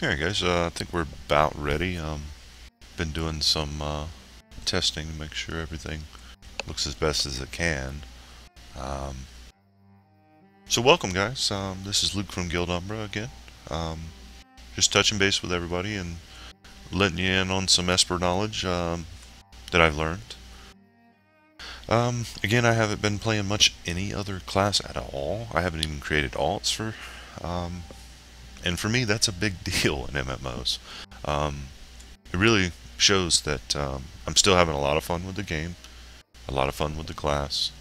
Alright guys, I think we're about ready. Been doing some testing to make sure everything looks as best as it can. So welcome guys, this is Luke from Guild Umbra again. Just touching base with everybody and letting you in on some Esper knowledge that I've learned. Again, I haven't been playing much any other class at all. I haven't even created alts for... and for me, that's a big deal in MMOs. It really shows that I'm still having a lot of fun with the game, a lot of fun with the class,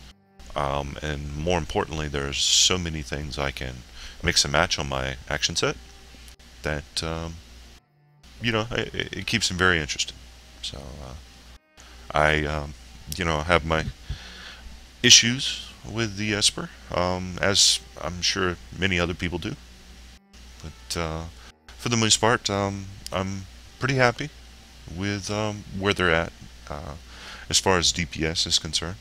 and more importantly, there's so many things I can mix and match on my action set that, you know, it keeps them very interesting. So, I, you know, have my issues with the Esper, as I'm sure many other people do. But for the most part, I'm pretty happy with where they're at as far as DPS is concerned.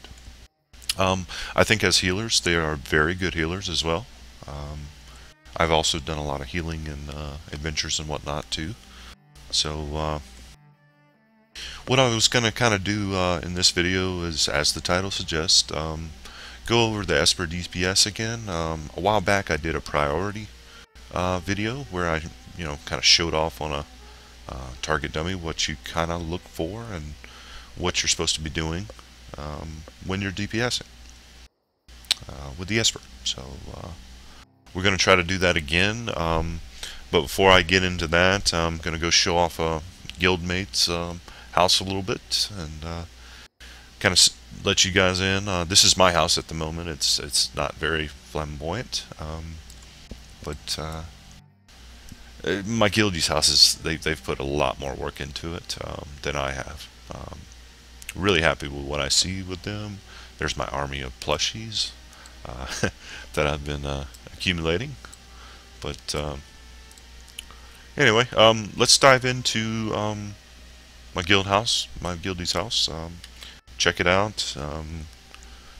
I think as healers, they are very good healers as well. I've also done a lot of healing and adventures and whatnot too. So what I was going to kind of do in this video is, as the title suggests, go over the Esper DPS again. A while back I did a priority video where I, you know, kind of showed off on a target dummy what you kind of look for and what you're supposed to be doing when you're DPSing with the Esper. So we're going to try to do that again, but before I get into that, I'm going to go show off a guildmate's house a little bit and kind of let you guys in. This is my house at the moment. It's not very flamboyant. But my guildie's houses, they've put a lot more work into it than I have. Really happy with what I see with them. There's my army of plushies that I've been accumulating. But anyway, let's dive into my guildie's house. Check it out.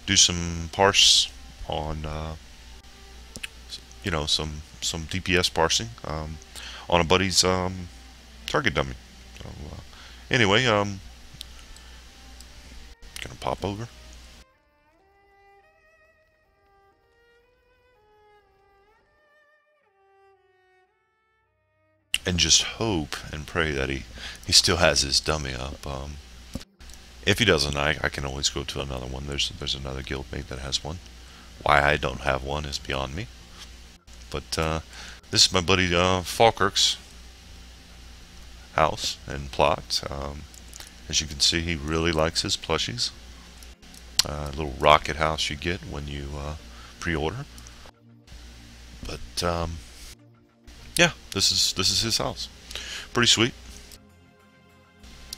Do some parse on you know, some DPS parsing on a buddy's target dummy. So, anyway, gonna pop over. And just hope and pray that he still has his dummy up. If he doesn't, I can always go to another one. There's another guildmate that has one. Why I don't have one is beyond me. But this is my buddy Falkirk's house and plot. As you can see, he really likes his plushies. Little rocket house you get when you pre-order. But yeah, this is his house. Pretty sweet.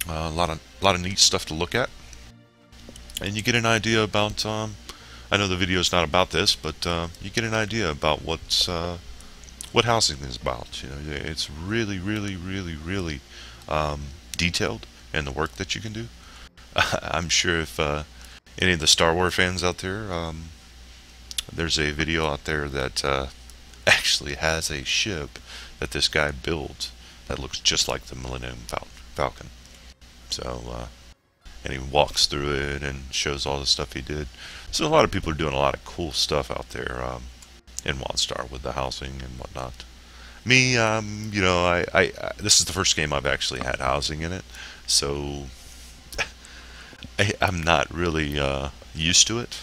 A lot of neat stuff to look at, and you get an idea about. I know the video is not about this, but you get an idea about what housing is about. You know, it's really detailed in the work that you can do. I'm sure if any of the Star Wars fans out there, there's a video out there that actually has a ship that this guy built that looks just like the Millennium Falcon. So, and he walks through it and shows all the stuff he did. So a lot of people are doing a lot of cool stuff out there in Wildstar with the housing and whatnot. Me, you know, I this is the first game I've actually had housing in it, so I'm not really used to it.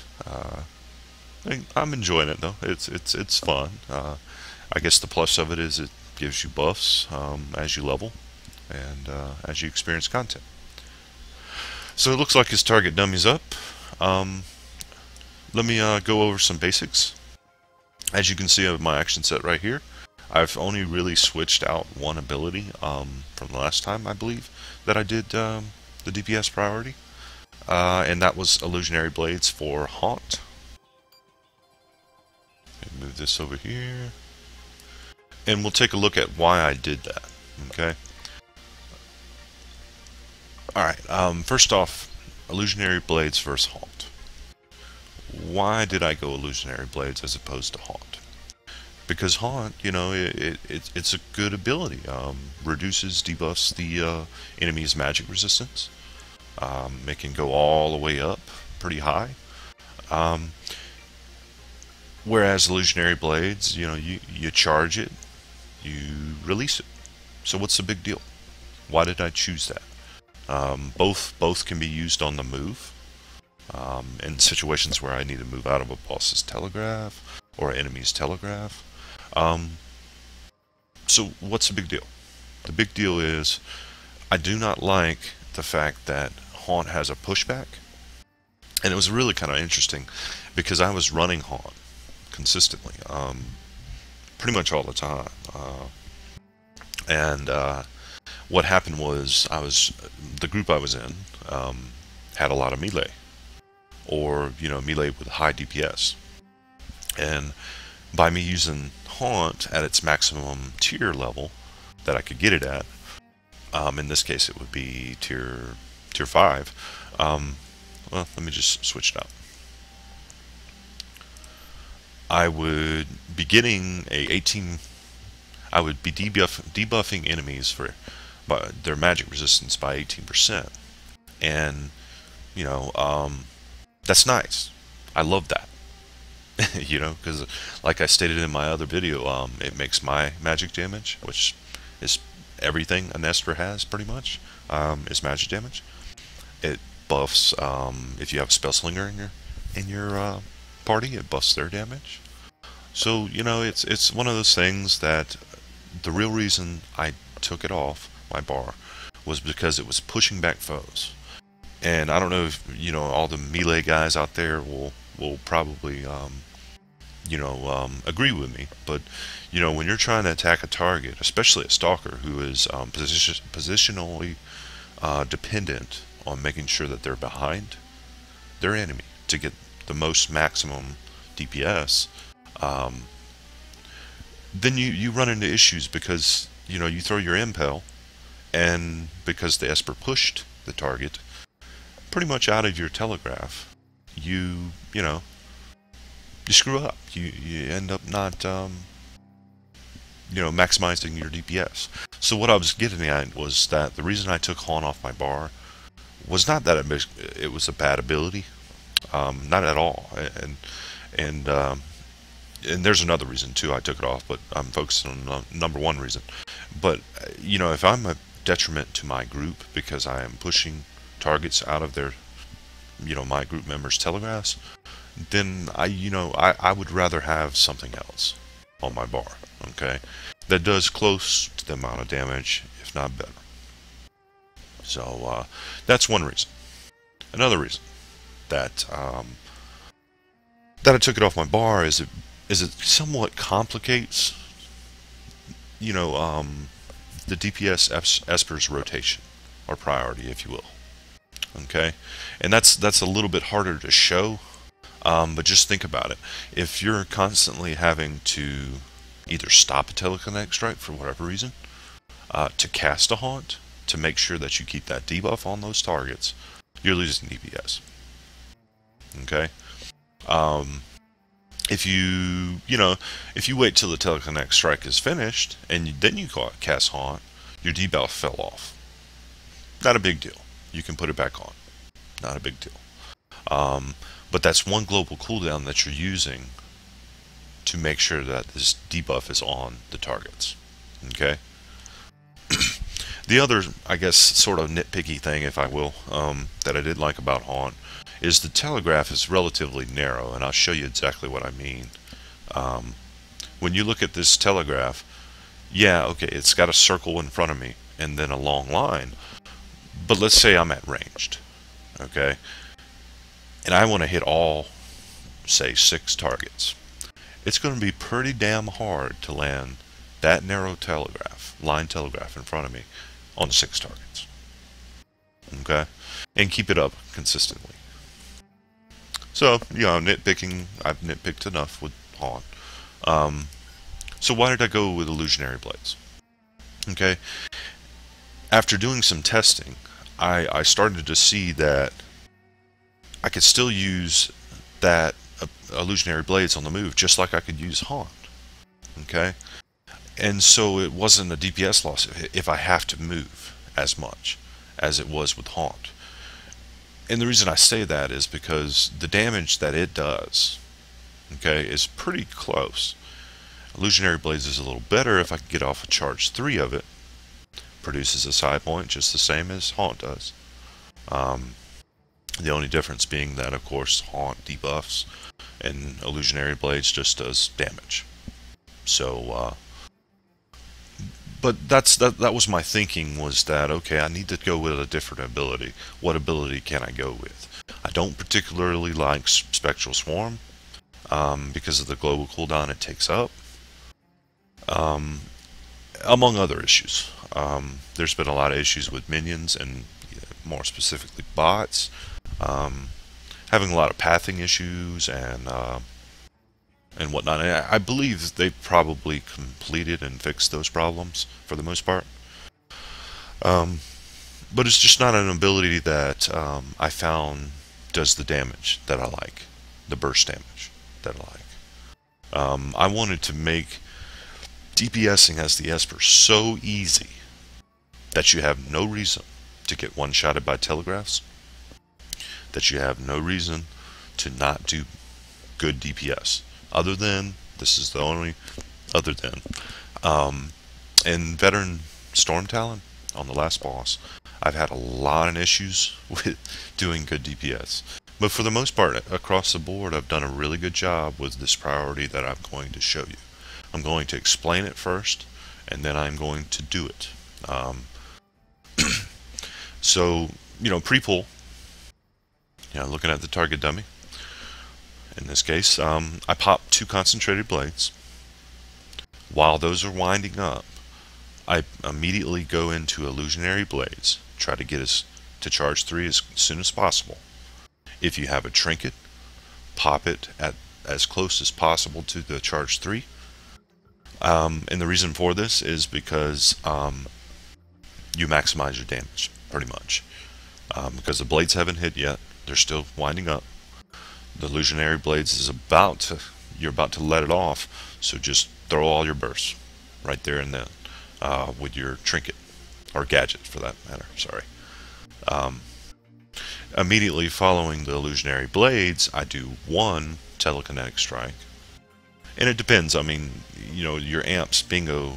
I'm enjoying it though. It's fun. I guess the plus of it is it gives you buffs as you level and as you experience content. So it looks like his target dummy's up. Let me go over some basics. As you can see of my action set right here, I've only really switched out one ability from the last time, I believe, that I did the DPS priority. And that was Illusionary Blades for Haunt. Move this over here. And we'll take a look at why I did that. Okay. Alright, first off, Illusionary Blades versus Haunt. Why did I go Illusionary Blades as opposed to Haunt? because Haunt, you know, it's a good ability. Reduces, debuffs the enemy's magic resistance. It can go all the way up, pretty high. Um, Whereas Illusionary Blades, you know, you charge it, you release it. So what's the big deal? Why did I choose that? Both can be used on the move. In situations where I need to move out of a boss's telegraph or an enemy's telegraph. So what's the big deal? The big deal is I do not like the fact that Haunt has a pushback. And it was really kind of interesting because I was running Haunt consistently, pretty much all the time. And what happened was the group I was in had a lot of melee, or you know, melee with high DPS. And by me using Haunt at its maximum tier level that I could get it at, in this case it would be tier 5. Well, let me just switch it up. I would be getting I would be debuffing enemies for their magic resistance by 18%, and you know, that's nice. I love that. You know, because like I stated in my other video, it makes my magic damage, which is everything an Esper has pretty much, is magic damage. It buffs if you have a spell slinger in your party, it buffs their damage. So you know, it's one of those things that the real reason I took it off my bar was because it was pushing back foes. And I don't know if you know, all the melee guys out there will probably you know, agree with me, but you know, when you're trying to attack a target, especially a stalker who is positionally dependent on making sure that they're behind their enemy to get the most maximum DPS, then you run into issues because you know, you throw your impel, and because the Esper pushed the target pretty much out of your telegraph, you know, you screw up. You end up not you know, maximizing your DPS. So what I was getting at was that the reason I took Haunt off my bar was not that it was a bad ability, not at all. And there's another reason too I took it off, but I'm focusing on number one reason. But you know, if I'm a detriment to my group because I am pushing targets out of their, you know, my group members' telegraphs, then I would rather have something else on my bar, okay, that does close to the amount of damage, if not better. So that's one reason. Another reason that that I took it off my bar is it somewhat complicates, you know, the DPS Esper's rotation or priority, if you will. Okay, and that's a little bit harder to show, but just think about it. If you're constantly having to either stop a telekinetic strike for whatever reason, to cast a Haunt to make sure that you keep that debuff on those targets, you're losing DPS. Okay. If if you wait till the telekinetic strike is finished and then you cast Haunt, your debuff fell off. Not a big deal. You can put it back on. Not a big deal. But that's one global cooldown that you're using to make sure that this debuff is on the targets. Okay. The other, I guess, sort of nitpicky thing, if I will, that I did like about Haunt is the telegraph is relatively narrow, and I'll show you exactly what I mean. When you look at this telegraph, yeah, okay, it's got a circle in front of me and then a long line, but let's say I'm at ranged, okay, and I want to hit all, say, 6 targets. It's going to be pretty damn hard to land that narrow line telegraph in front of me on 6 targets, okay, and keep it up consistently. So, you know, nitpicking, I've nitpicked enough with Haunt. So why did I go with Illusionary Blades? Okay, after doing some testing, I started to see that I could still use that Illusionary Blades on the move just like I could use Haunt. Okay, and so it wasn't a DPS loss if I have to move as much as it was with Haunt. And the reason I say that is because the damage that it does, okay, is pretty close. Illusionary Blades is a little better if I can get off a charge 3 of it. Produces a side point just the same as Haunt does. The only difference being that, of course, Haunt debuffs and Illusionary Blades just does damage. So, but that was my thinking, was that, okay, I need to go with a different ability. What ability can I go with? I don't particularly like Spectral Swarm because of the global cooldown it takes up, among other issues. There's been a lot of issues with minions and more specifically bots, having a lot of pathing issues and whatnot. And I believe they probably completed and fixed those problems for the most part. But it's just not an ability that I found does the damage that I like, the burst damage that I like. I wanted to make DPSing as the Esper so easy that you have no reason to get one-shotted by telegraphs, that you have no reason to not do good DPS. Other than, this is the only other than, in Veteran Storm Talon, on the last boss, I've had a lot of issues with doing good DPS. But for the most part, across the board, I've done a really good job with this priority that I'm going to show you. I'm going to explain it first, and then I'm going to do it. So, pre-pull, looking at the target dummy, in this case, I pop 2 concentrated blades. While those are winding up, I immediately go into Illusionary Blades, try to get us to charge 3 as soon as possible. If you have a trinket, pop it at as close as possible to the charge 3. And the reason for this is because you maximize your damage, pretty much. Because the blades haven't hit yet, they're still winding up. The Illusionary Blades is you're about to let it off, so just throw all your bursts right there and then with your trinket, or gadget for that matter, sorry. Immediately following the Illusionary Blades, I do 1 telekinetic strike. And it depends, I mean, your amps bingo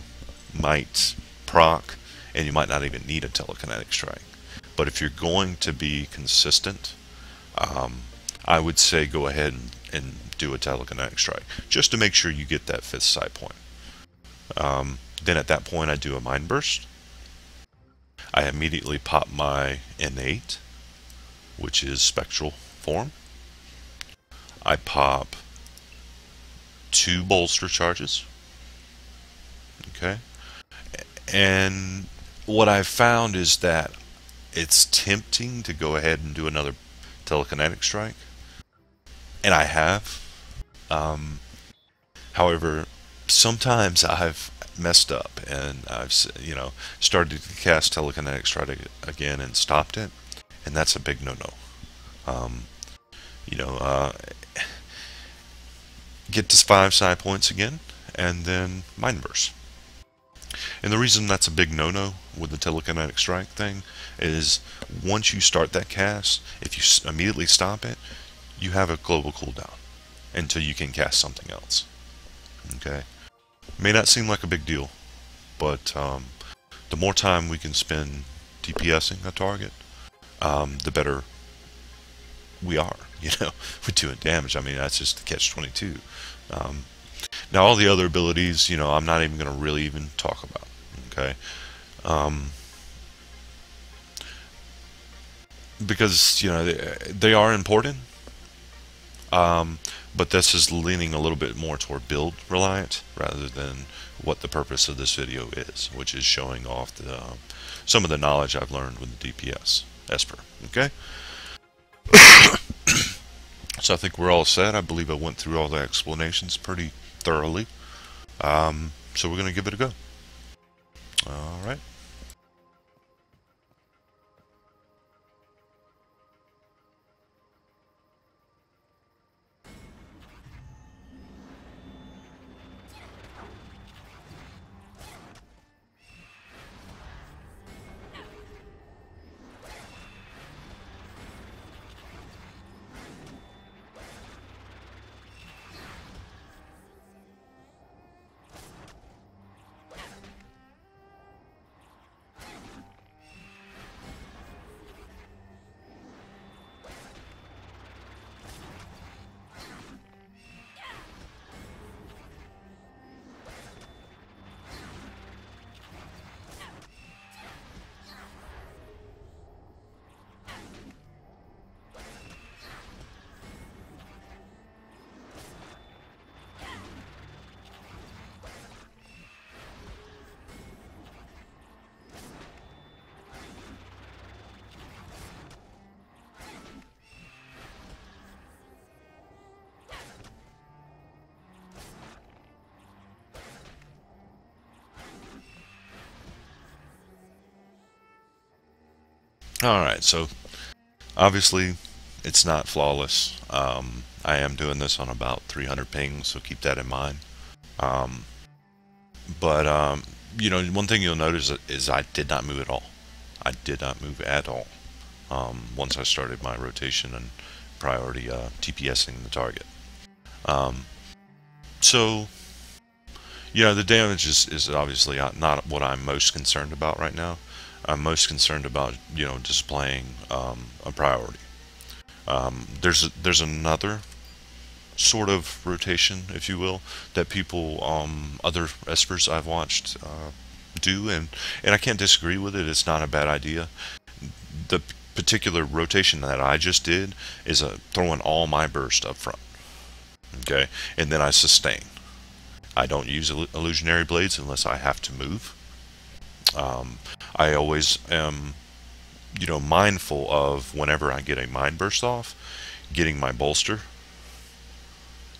might proc, and you might not even need a telekinetic strike. But if you're going to be consistent, I would say go ahead and do a telekinetic strike, just to make sure you get that 5th side point. Then at that point I do a Mind Burst. I immediately pop my innate, which is Spectral Form. I pop 2 bolster charges. Okay. And what I've found is that it's tempting to go ahead and do another telekinetic strike. And I have. However, sometimes I've messed up and I've started to cast telekinetic strike again and stopped it, and that's a big no-no. Get to 5 side points again, and then Mind Burst. And the reason that's a big no-no with the telekinetic strike thing is once you start that cast, if you immediately stop it, you have a global cooldown until you can cast something else. Okay? May not seem like a big deal, but the more time we can spend DPSing a target, the better we are, with doing damage. I mean, that's just the catch-22. Now, all the other abilities, I'm not even going to really even talk about, okay? Because, they are important, but this is leaning a little bit more toward build reliant rather than what the purpose of this video is, which is showing off some of the knowledge I've learned with the DPS Esper, okay? So I think we're all set. I believe I went through all the explanations pretty thoroughly. So we're going to give it a go. All right. Alright, so obviously it's not flawless. I am doing this on about 300 ping, so keep that in mind. Um, but you know, one thing you'll notice is I did not move at all. I did not move at all. Once I started my rotation and priority TPSing the target. Um, so, you know, the damage is obviously not what I'm most concerned about right now. I'm most concerned about, you know, displaying a priority. There's another sort of rotation, if you will, that people, other espers I've watched do, and I can't disagree with it. It's not a bad idea. The particular rotation that I just did is throwing all my burst up front, okay, and then I sustain. I don't use illusionary blades unless I have to move. I always am, you know, mindful of whenever I get a mind burst off, getting my bolster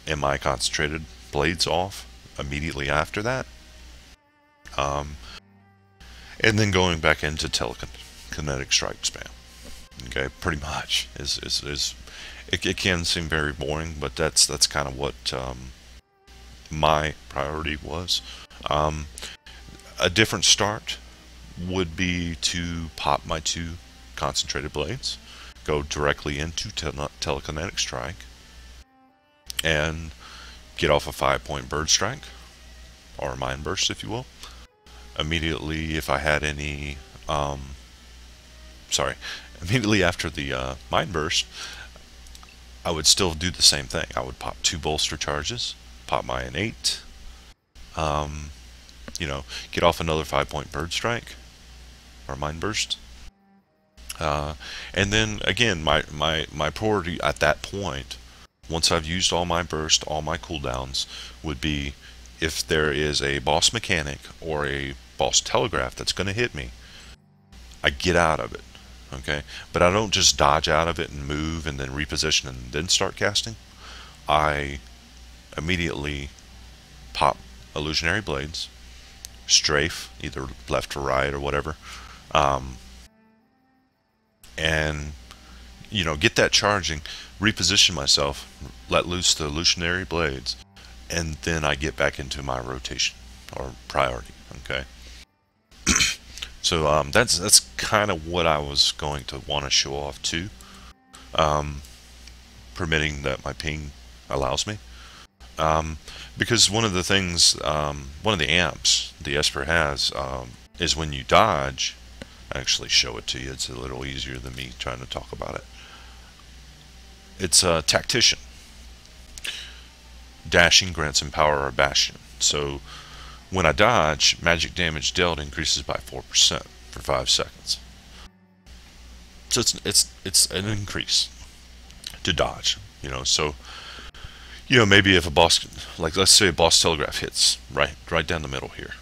and my concentrated blades off immediately after that, and then going back into telekinetic strike spam. Okay, pretty much is it can seem very boring, but that's kind of what my priority was. A different start would be to pop my 2 concentrated blades, go directly into telekinetic strike, and get off a 5-point bird strike, or mind burst, if you will. Immediately, if I had any, immediately after the mind burst, I would still do the same thing. I would pop 2 bolster charges, pop my innate, you know, get off another 5-point bird strike or mind burst, and then again, my priority at that point, once I've used all my burst, all my cooldowns, would be if there is a boss mechanic or a boss telegraph that's going to hit me, I get out of it. Okay, but I don't just dodge out of it and move and then reposition and then start casting. I immediately pop illusionary blades, strafe either left or right or whatever, and you know, get that charging, reposition myself, let loose the illusionary blades, and then I get back into my rotation or priority. Okay. So that's kind of what I was going to want to show off too, permitting that my ping allows me. Because one of the things, one of the amps the Esper has, is when you dodge. I actually show it to you. It's a little easier than me trying to talk about it. It's a tactician. Dashing grants him power or bastion. So when I dodge, magic damage dealt increases by 4% for 5 seconds. So it's an increase to dodge, you know. So, you know, maybe if a boss, like let's say a boss telegraph hits right down the middle here,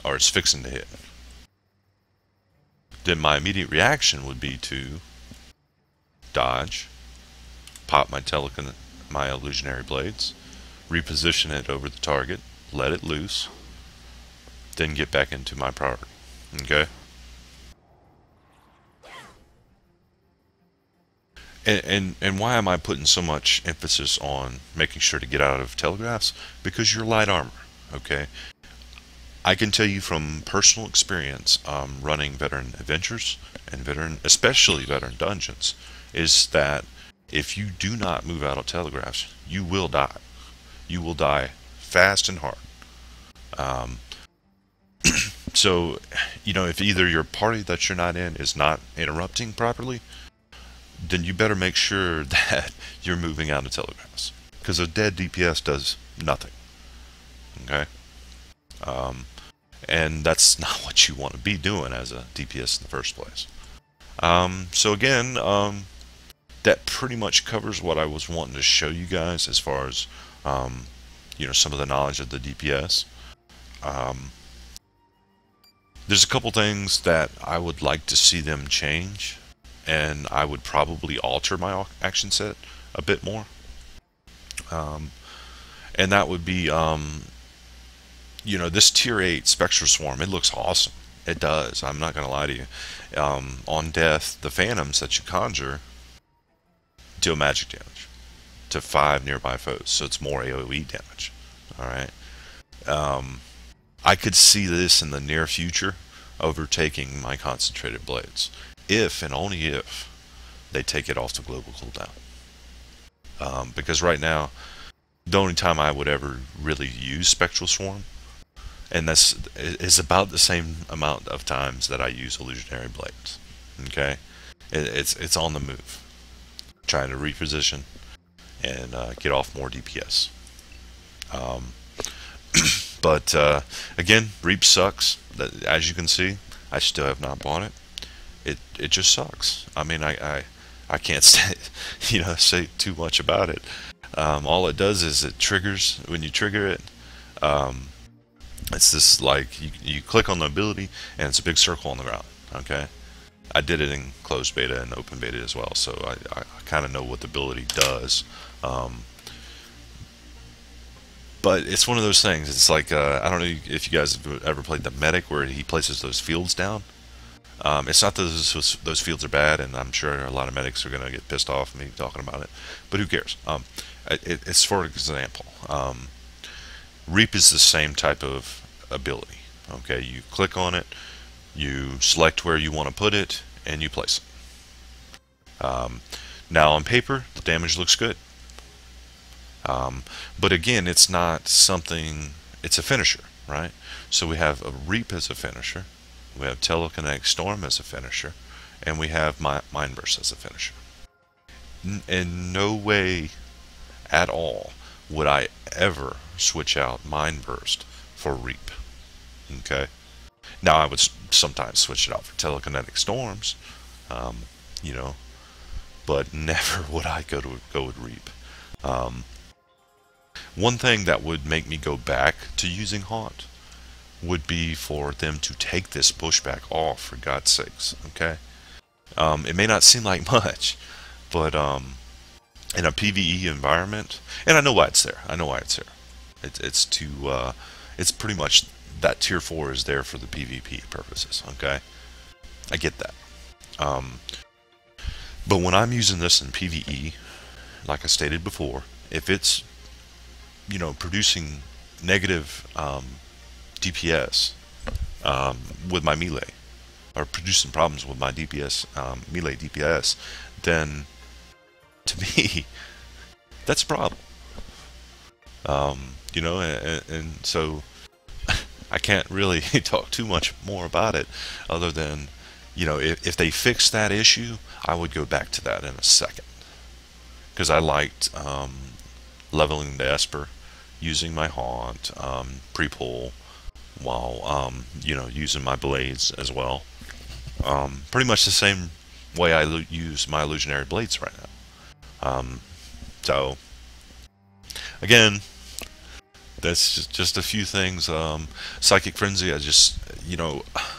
or it's fixing to hit, then my immediate reaction would be to dodge, pop my illusionary blades, reposition it over the target, let it loose, then get back into my priority. Okay? And why am I putting so much emphasis on making sure to get out of telegraphs? Because you're light armor. Okay? I can tell you from personal experience, running veteran adventures and especially veteran dungeons, is that if you do not move out of telegraphs, you will die. You will die fast and hard. So, you know, if either your party that you're not in is not interrupting properly, then you better make sure that you're moving out of telegraphs, because a dead DPS does nothing. Okay? And that's not what you want to be doing as a DPS in the first place. So again, that pretty much covers what I was wanting to show you guys as far as, you know, some of the knowledge of the DPS. There's a couple things that I would like to see them change, and I would probably alter my action set a bit more. And that would be, you know, this tier 8 Spectre Swarm, it looks awesome. It does. I'm not going to lie to you. On death, the phantoms that you conjure deal magic damage to 5 nearby foes, so it's more AoE damage. Alright? I could see this in the near future overtaking my concentrated blades. If, and only if, they take it off the global cooldown. Because right now, the only time I would ever really use Spectral Swarm, and that's is about the same amount of times that I use Illusionary Blades. Okay? It's on the move. Trying to reposition and get off more DPS. But again, Reap sucks. As you can see, I still have not bought it. It just sucks. I mean, I can't say too much about it. All it does is it triggers when you trigger it. It's this like you click on the ability and it's a big circle on the ground. Okay, I did it in closed beta and open beta as well, so I kind of know what the ability does. But it's one of those things. It's like I don't know if you guys have ever played the medic where he places those fields down. It's not that those fields are bad, and I'm sure a lot of medics are going to get pissed off at me talking about it, but who cares? It's for example. Reap is the same type of ability. Okay, you click on it, you select where you want to put it, and you place it. Now on paper, the damage looks good. But again, it's not something, it's a finisher, right? So we have a Reap as a finisher, we have Telekinetic Storm as a finisher, and we have Mind Burst as a finisher. In no way at all would I ever switch out Mind Burst for Reap. Okay? Now I would sometimes switch it out for Telekinetic Storms, you know, but never would I go with Reap. One thing that would make me go back to using Haunt would be for them to take this pushback off, for God's sakes, okay? It may not seem like much, but in a PvE environment, and I know why it's there. I know why it's there. It's pretty much that tier 4 is there for the PvP purposes, okay? I get that. But when I'm using this in PvE, like I stated before, if it's producing negative DPS with my melee, or producing problems with my DPS, melee DPS, then to me, that's a problem. And so I can't really talk too much more about it, other than, if they fix that issue, I would go back to that in a second. Because I liked leveling the Esper, using my Haunt, pre-pull, while, using my Blades as well. Pretty much the same way I use my Illusionary Blades right now. So, again, that's just a few things. Psychic Frenzy, I just,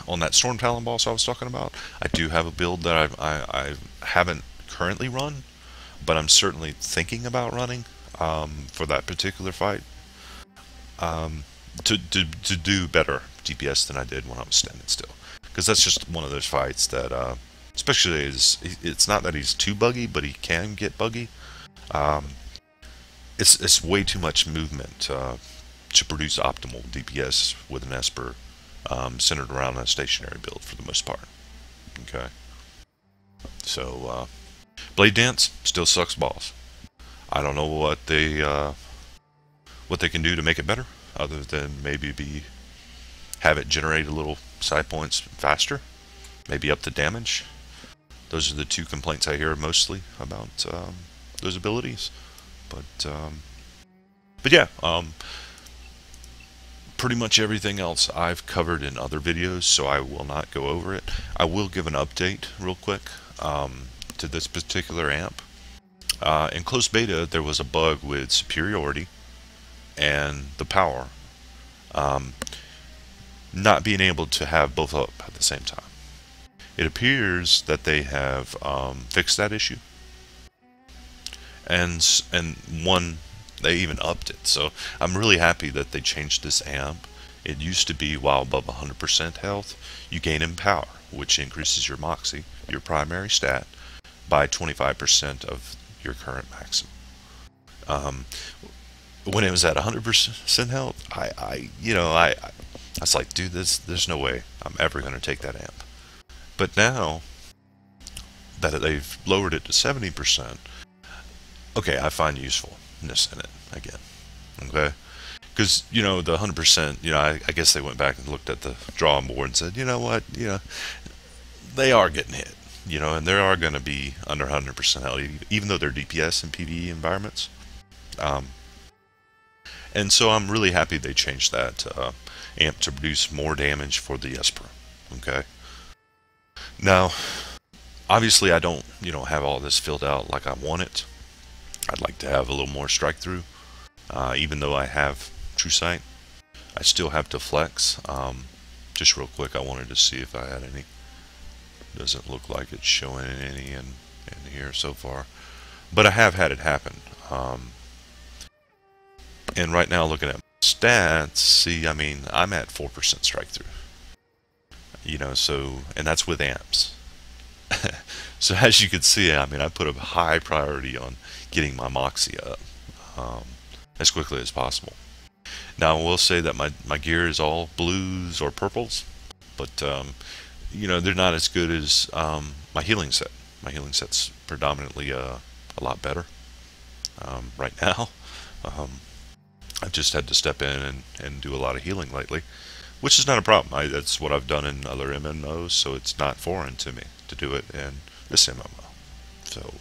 on that Storm Talon boss I was talking about, I do have a build that I haven't currently run, but I'm certainly thinking about running for that particular fight, to do better DPS than I did when I was standing still. Because that's just one of those fights that, especially it's not that he's too buggy, but he can get buggy. It's way too much movement to produce optimal DPS with an Esper centered around a stationary build for the most part. Okay, so Blade Dance still sucks balls. I don't know what they can do to make it better, other than maybe have it generate a little side points faster, maybe up the damage. Those are the two complaints I hear mostly about those abilities. But yeah, pretty much everything else I've covered in other videos, so I will not go over it. I will give an update real quick to this particular amp. In closed beta, there was a bug with superiority and the power not being able to have both up at the same time. It appears that they have fixed that issue, and one, they even upped it. So I'm really happy that they changed this amp It used to be while above 100% health, you gain Empower, which increases your Moxie, your primary stat, by 25% of your current maximum. When it was at 100% health, I was like, dude, there's no way I'm ever going to take that amp. But now that they've lowered it to 70%, okay, I find usefulness in it again. Okay? Because, the 100%, I guess they went back and looked at the drawing board and said, you know what, they are getting hit, and they are going to be under 100% health, even though they're DPS and PvE environments. And so I'm really happy they changed that amp to produce more damage for the Esper. Okay? Now, obviously I don't, have all this filled out like I want it. I'd like to have a little more strike through. Even though I have True Sight, I still have to flex. Just real quick, I wanted to see if I had any. Doesn't look like it's showing any in here so far, but I have had it happen. And right now, looking at stats, see, I mean, I'm at 4% strike through. So, and that's with amps. So as you can see, I mean, I put a high priority on getting my Moxie up as quickly as possible. Now, I will say that my gear is all blues or purples, but they're not as good as my healing set. My healing set's predominantly a lot better right now. I've just had to step in and do a lot of healing lately, which is not a problem. That's what I've done in other MMOs, so it's not foreign to me to do it in this MMO. So,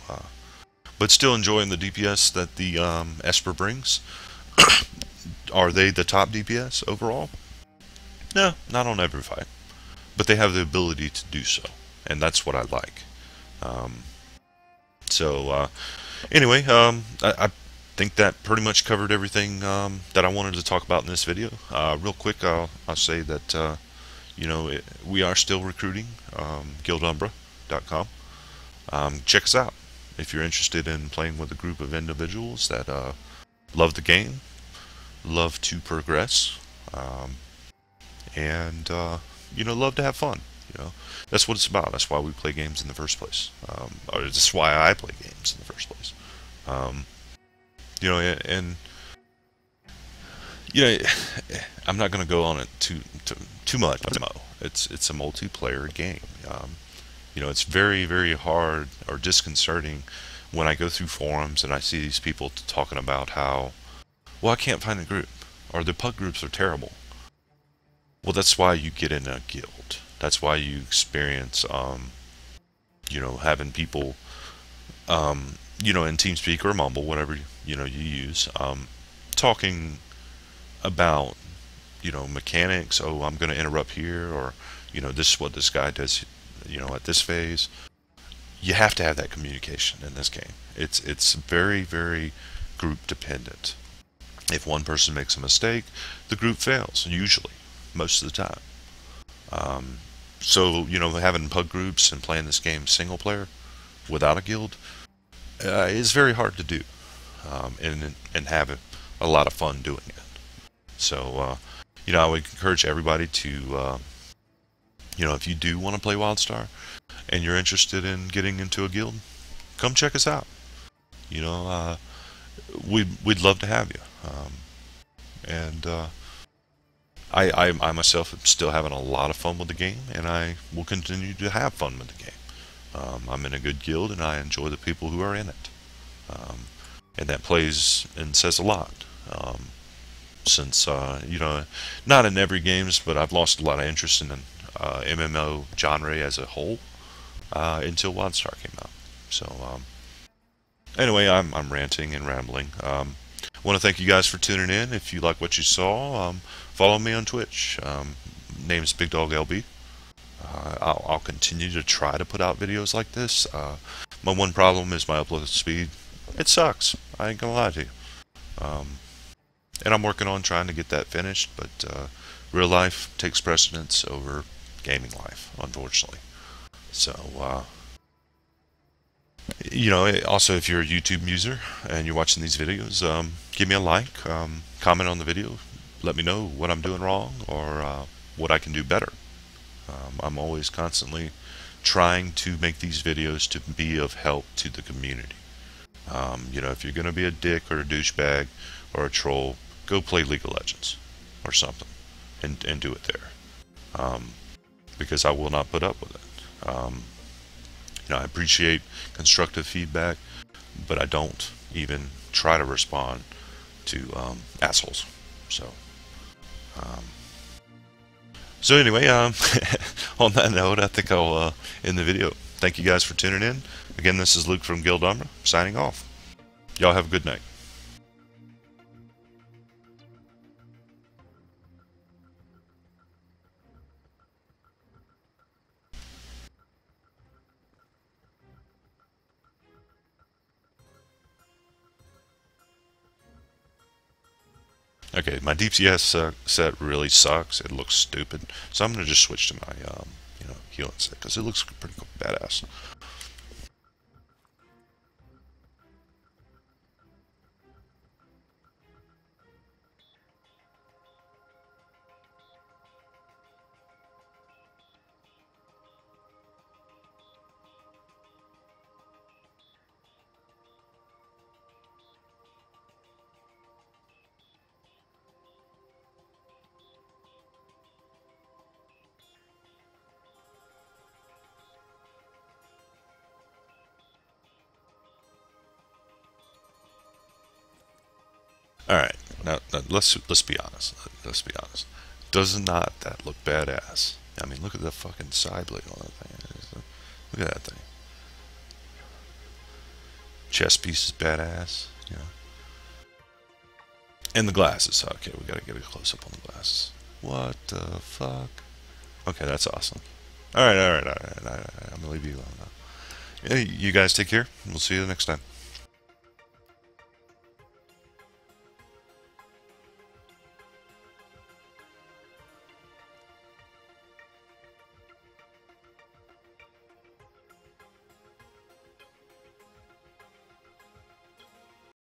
but still enjoying the DPS that the Esper brings. Are they the top DPS overall? No, not on every fight, but they have the ability to do so, and that's what I like. Anyway, I think that pretty much covered everything that I wanted to talk about in this video. Real quick, I'll say that we are still recruiting. Guildumbra.com. Check us out if you're interested in playing with a group of individuals that love the game, love to progress, and love to have fun. That's what it's about. That's why we play games in the first place, or that's why I play games in the first place. I'm not going to go on it too much. It's a multiplayer game. It's very, very hard or disconcerting when I go through forums and I see these people talking about how, well, I can't find a group, or the pug groups are terrible. Well, that's why you get in a guild. That's why you experience, having people, in TeamSpeak or Mumble, whatever you use, talking about, mechanics. Oh, I'm going to interrupt here, or this is what this guy does, at this phase. You have to have that communication in this game. It's very, very group dependent. If one person makes a mistake, the group fails, usually, most of the time. So, having pug groups and playing this game single player without a guild is very hard to do, and have a lot of fun doing it. So, I would encourage everybody to, if you do want to play Wildstar and you're interested in getting into a guild, come check us out. We'd love to have you. I myself am still having a lot of fun with the game, and I will continue to have fun with the game. I'm in a good guild, and I enjoy the people who are in it. And that plays and says a lot. Since, not in every games, but I've lost a lot of interest in MMO genre as a whole until Wildstar came out. So, anyway, I'm ranting and rambling. I want to thank you guys for tuning in. If you like what you saw, follow me on Twitch. Name's Big Dog LB. I'll continue to try to put out videos like this. My one problem is my upload speed. It sucks. I ain't gonna lie to you. And I'm working on trying to get that finished, but real life takes precedence over gaming life, unfortunately. So, also, if you're a YouTube user and you're watching these videos, give me a like, comment on the video let me know what I'm doing wrong or what I can do better. I'm always constantly trying to make these videos to be of help to the community. You know, if you're going to be a dick or a douchebag or a troll, go play League of Legends or something and do it there. Because I will not put up with it. You know, I appreciate constructive feedback, but I don't even try to respond to assholes. So anyway, on that note, I think I'll end the video. Thank you guys for tuning in. Again, this is Luke from Guild Armor, signing off. Y'all have a good night. Okay, my DPS set really sucks. It looks stupid, so I'm gonna just switch to my you know, healing set because it looks pretty cool, badass. All right, now let's be honest. Let's be honest. Does not that look badass? I mean, look at the fucking side blade on that thing. Look at that thing. Chest piece is badass. You know. And the glasses. Okay, we gotta get a close up on the glasses. What the fuck? Okay, that's awesome. All right. I'm gonna leave you alone now. Yeah, you guys take care. We'll see you the next time.